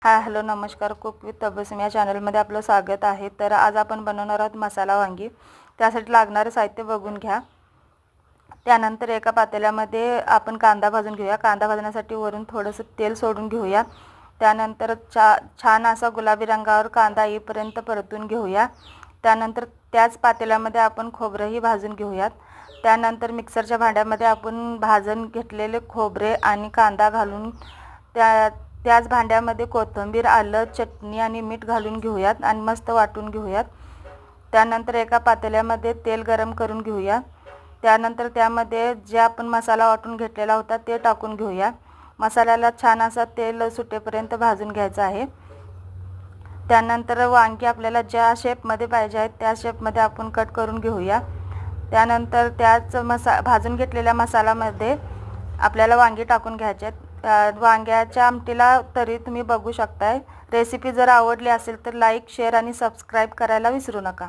Hi hello नमस्कार, cook with Tabassum या चॅनलमध्ये आपलं स्वागत आहे। तर आज आपण बनवणार आहोत मसाला वांगी। त्यासाठी लागणारे साहित्य बघून घ्या। त्यानंतर एका पातेल्यामध्ये आपण कांदा भाजून घेऊया। कांदा भाजण्यासाठी वरून थोडंसं तेल सोडून घेऊया। त्यानंतर छान असा गुलाबी रंगावर कांदा येईपर्यंत परतून घेऊया। त्यानंतर त्याच पातेल्यामध्ये आपण खोबरेही भाजून घेऊयात। त्यानंतर मिक्सरच्या भांड्यामध्ये आपण भाजून घेतलेले खोबरे आणि कांदा घालून त्याच भांड्यामध्ये कोथिंबीर, आलं, चटणी आणि मीठ घालून घेऊयात आणि मस्त वाटून घेऊयात। त्यानंतर एका पातेल्यामध्ये तेल गरम करून घेऊया। त्यानंतर त्यामध्ये जे आपण मसाला वाटून घेतलेला होता ते टाकून घेऊया। मसाल्याला छान असा तेल सुटेपर्यंत भाजून घ्यायचं आहे। त्यानंतर वांगी आपल्याला ज्या शेपमध्ये पाहिजे आहेत त्या शेपमध्ये आपण कट करून घेऊया। त्यानंतर त्याच भाजून घेतलेल्या मसाल्यामध्ये आपल्याला वांगी टाकून घ्यायचे आहेत। वांग्याच्या आमटीला तरी तुम्ही बघू शकताय। रेसिपी जर आवडली असेल तर लाईक, शेअर आणि सबस्क्राईब करायला विसरू नका।